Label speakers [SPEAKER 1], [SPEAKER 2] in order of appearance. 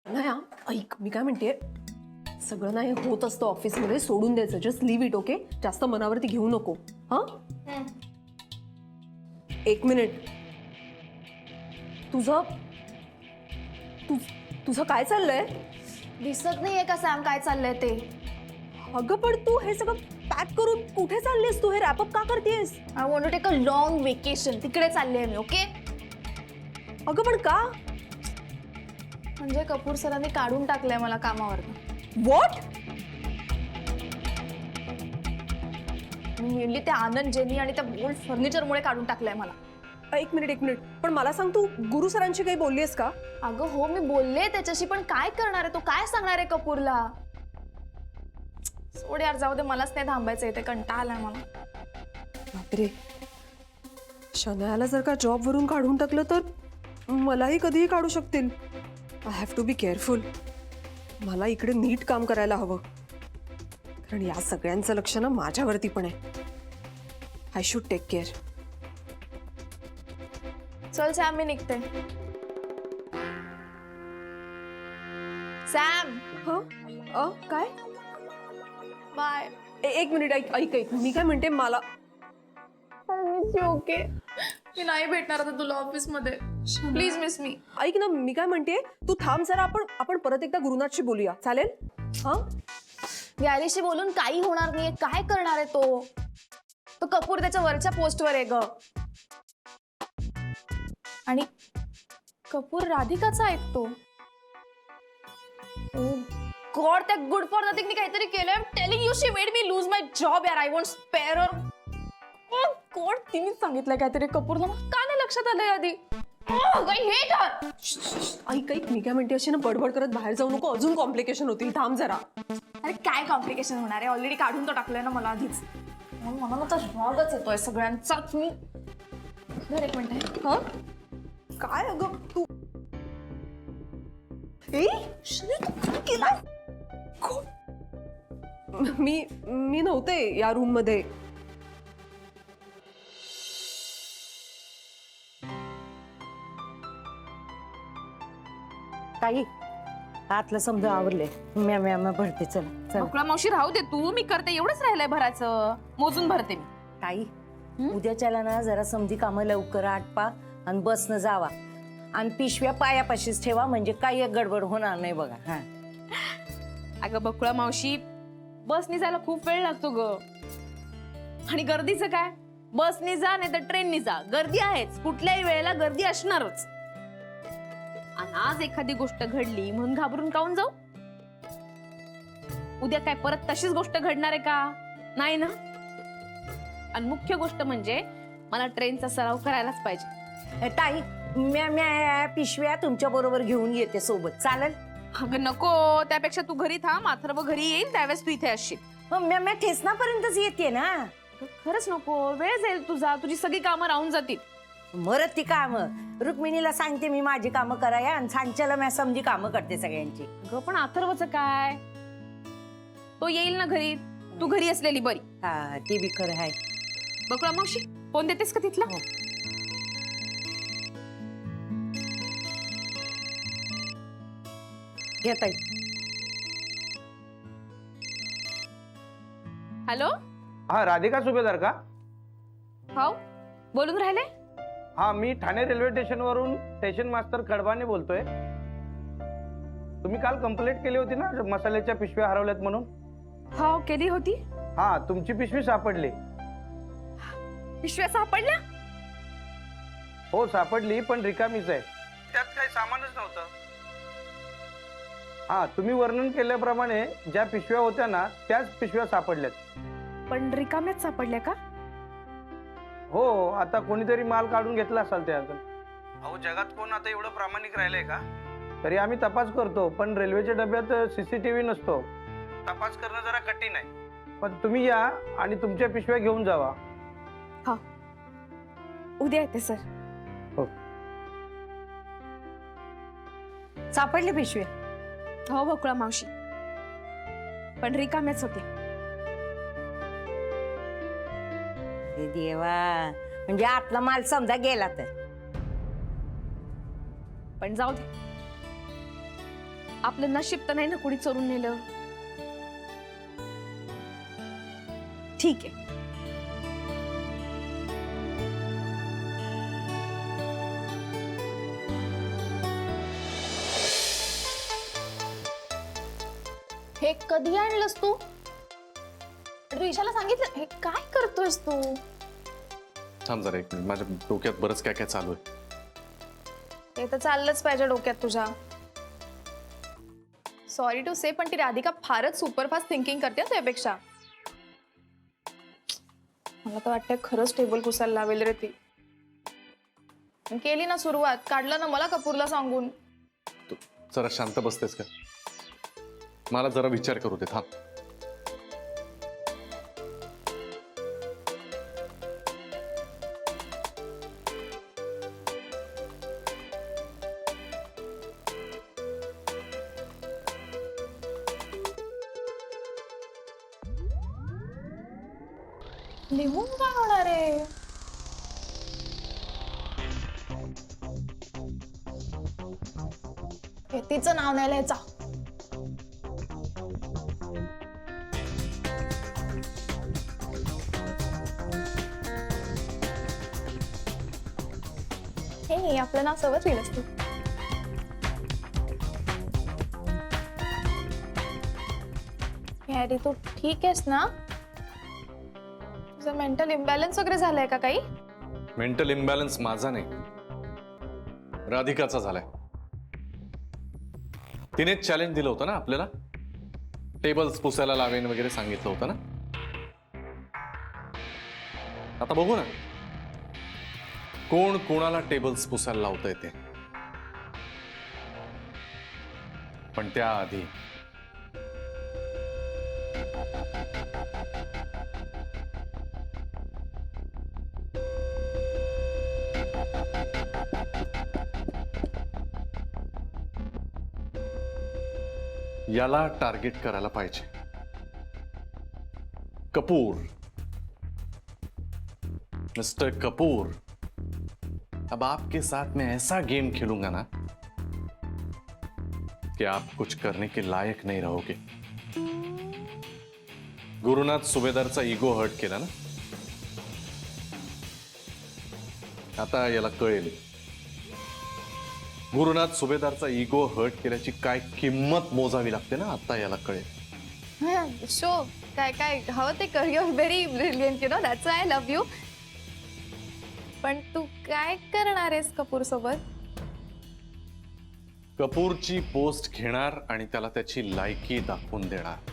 [SPEAKER 1] नाही हा, ऐक मी काय म्हणते, सगळं नाही होत असतं ऑफिसमध्ये, सोडून द्यायचं. Just leave it. ओके, जास्त मनावरती घेऊ नको. हा, 1 मिनिट. तुझं तुझं काय चाललंय?
[SPEAKER 2] दिसत नाहीये का सॅम काय चाललंय ते?
[SPEAKER 1] अगं पण तू हे सगळं पॅक करून कुठे चाललीस? तू हे रॅपअप का करतेस?
[SPEAKER 2] I want to take a long vacation. तिकडे चालले मी. ओके,
[SPEAKER 1] अगं पण का?
[SPEAKER 2] म्हणजे कपूर सरांनी काढून टाकलंय मला कामावर.
[SPEAKER 1] व्हॉट?
[SPEAKER 2] मेनली त्या आनंद जेनी आणि त्या बोल्ड फर्निचरमुळे काढून टाकलंय मला.
[SPEAKER 1] 1 मिनिट. पण मला सांग, तू गुरु सरांशी काही बोललीस का?
[SPEAKER 2] अगं हो, मी बोलले त्याच्याशी, पण काय करणार आहे तो? काय सांगणार आहे कपूरला? सोड यार, जाऊ दे, मलाच नाही थांबायचं इथे, कंटाळा आलाय मला.
[SPEAKER 1] बापरे, शनायाला जर का जॉबवरून काढून टाकलं तर मलाही कधीही काढू शकतील. I have to be careful. मला इकडे नीट काम करायला हवं, कारण या सगळ्यांचं लक्ष ना माझ्यावरती पण आहे. I should take care.
[SPEAKER 2] चल सॅम, मी निघते. सॅम,
[SPEAKER 1] काय?
[SPEAKER 2] बाय.
[SPEAKER 1] 1 मिनिट, ऐक. मी काय म्हणते, मला
[SPEAKER 2] ओके, मी नाही भेटणार आता तुला ऑफिस मध्ये. प्लीज मिस मी.
[SPEAKER 1] ऐक ना, मी काय म्हणते, तू थांब जरा. आपण परत एकदा गुरुनाथशी बोलूया, चालेल? हा,
[SPEAKER 2] गॅरीशी बोलून काही होणार नाहीये. काय करणार आहे तो कपूर त्याच्या वरच्या पोस्टवर आहे ग. आणि कपूर राधिकाचा ऐकतो. गॉड, त्या गुड फॉर नथिंगनी काहीतरी केलंय. Telling you, she made me lose my job यार. I want spare her. God, तिनेच सांगितलंय काहीतरी कपूरला. का नाही लक्षात आलंय आधी?
[SPEAKER 1] ऐक. मी काय म्हणते, अशी ना बडबड करत बाहेर जाऊ नको, अजून कॉम्प्लिकेशन होतील. थांब जरा.
[SPEAKER 2] अरे काय कॉम्प्लिकेशन होणार आहे? ऑलरेडी काढून तो टाकलंय ना मला आधीच. मला ना तर रागच येतोय सगळ्यांचाच. मी धर 1 मिनिट.
[SPEAKER 1] हा, काय अगं तू? केला मी नव्हते या रूम मध्ये.
[SPEAKER 3] ताई, आतलं समजा आवरले. म्या भरते. चल चल.
[SPEAKER 4] बकुळा मावशी, राहू दे तू, मी करते. एवढंच राहिलंय भरायचं, मोजून भरते मी.
[SPEAKER 3] ताई, उद्याच्याला ना जरा समजी कामं लवकर आटपा आणि बसनं जावा. आणि पिशव्या पायापाशीच ठेवा, म्हणजे काही गडबड होणार नाही बघा. हा,
[SPEAKER 4] अगं बकुळा मावशी, बसनी जायला खूप वेळ लागतो ग. आणि गर्दीचं काय? बसनी जा नाही तर ट्रेननी जा, गर्दी आहेच. कुठल्याही वेळेला गर्दी असणारच. आणि आज एखादी गोष्ट घडली म्हणून घाबरून काऊन जाऊ? उद्या काय परत तशीच गोष्ट घडणार आहे का? नाही ना. आणि मुख्य गोष्ट म्हणजे मला ट्रेनचा सराव करायलाच पाहिजे.
[SPEAKER 3] ताई, म्या पिशव्या तुमच्या बरोबर घेऊन येते सोबत, चालेल?
[SPEAKER 4] अगं नको, त्यापेक्षा तू घरी थांब. अथर्व घरी येईल त्यावेळेस तू इथे असशील.
[SPEAKER 3] म्या ठेसनापर्यंतच येते ना.
[SPEAKER 4] अगं, खरंच नको, वेळ जाईल तुझा. तुझी सगळी कामं राहून जातील.
[SPEAKER 3] मरत ती कामं रुक्मिणीला सांगते मी माझी कामं कराया, आणि सांच्याला मी समजी कामं करते सगळ्यांची.
[SPEAKER 4] अगं पण अथर्वचं काय? तो येईल ना घरी. तू घरी असलेली बरी.
[SPEAKER 3] हा, ती बी खरं आहे.
[SPEAKER 4] बकुळा मावशी, फोन देतेस का तिथला?
[SPEAKER 3] घ्या ताई.
[SPEAKER 4] हॅलो.
[SPEAKER 5] हा, राधिका सुभेदार का?
[SPEAKER 4] हो, बोलून राहिले.
[SPEAKER 5] हा, मी ठाणे रेल्वे स्टेशनवरून स्टेशन मास्तर कडबाने बोलतोय. तुम्ही काल कंप्लेंट केली होती ना मसाल्याच्या पिशव्या हरवल्यात म्हणून?
[SPEAKER 4] हो, केली होती.
[SPEAKER 5] हा, तुमची पिशवी सापडली.
[SPEAKER 4] पिशव्या सापडल्या?
[SPEAKER 5] हो, सापडली, पण रिकामीच आहे. त्यात काही सामानच नव्हतं. हा, तुम्ही वर्णन केल्याप्रमाणे ज्या पिशव्या होत्या ना त्याच पिशव्या सापडल्यात.
[SPEAKER 4] पण रिकाम्याच सापडल्या का?
[SPEAKER 5] हो, आता कोणीतरी माल काढून घेतला असाल त्यातून. अहो, जगात कोण आता एवढं प्रामाणिक राहिलंय का? तरी आम्ही तपास करतो, पण रेल्वेच्या डब्यात CCTV नसतो. तपास करणं जरा कठीण आहे. पण तुम्ही या आणि तुमच्या पिशव्या घेऊन जावा.
[SPEAKER 4] हा, उद्या येते सर.
[SPEAKER 5] हो.
[SPEAKER 3] सापडले पिशवे?
[SPEAKER 4] हो बकुळा मावशी, पण रिकाम्याच होते.
[SPEAKER 3] हे देवा, म्हणजे आतला माल समजा गेला तर.
[SPEAKER 4] पण जाऊ दे, आपलं नशीब तर नाही ना कुणी चोरून नेलं. ठीक आहे.
[SPEAKER 2] हे कधी आणलंस तू? ईशाला सांगितलं हे काय करतोयस तू?
[SPEAKER 6] थांब जरा एक मिनिट, माझ्या डोक्यात बरंच काय काय चालू आहे.
[SPEAKER 2] ते तर चाललंच पाहिजे डोक्यात तुझ्या. सॉरी टू से पण ती राधिका फारच सुपरफास्ट थिंकिंग करते ना त्यापेक्षा. मला तर वाटतंय खरंच टेबल पुसायला लावेल रे ती. पण केली ना सुरुवात, काढलं ना मला कपूरला सांगून.
[SPEAKER 6] तू जरा शांत बसतेस का? मला जरा विचार करू दे. थांब.
[SPEAKER 2] लिहून काय होणार आहे? तिचं नाव नाही लिहायचा. हे आपलं नाव सर्वच लिहिलंस तू. अरे तू ठीक आहेस ना? तुझं मेंटल इम्बॅलन्स वगैरे झालंय का काही?
[SPEAKER 6] मेंटल इम्बॅलन्स माझा नाही, राधिकाचा झालाय. तिनेच चॅलेंज दिलं होतं ना आपल्याला, टेबल्स पुसायला लावेन वगैरे सांगितलं होतं ना. आता बघू ना कोण कोणाला टेबल्स पुसायला लावता येते. पण त्याआधी याला टार्गेट करायला पाहिजे. कपूर, मिस्टर कपूर, अब आपके साथ मैं ऐसा गेम खेलूंगा ना कि आप कुछ करने के लायक नहीं रहोगे. गुरुनाथ सुभेदारचा इगो हर्ट केला ना, आता याला कळेल गुरुनाथ सुभेदारचा इगो हर्ट केल्याची काय किंमत मोजावी लागते ना. आता याला कळेल.
[SPEAKER 2] शो काय काय हवं ते कर. Your very brilliant, you know, that's I love you. पण तू काय करणार आहेस कपूर सोबत?
[SPEAKER 6] कपूरची पोस्ट घेणार आणि त्याला त्याची लायकी दाखवून देणार.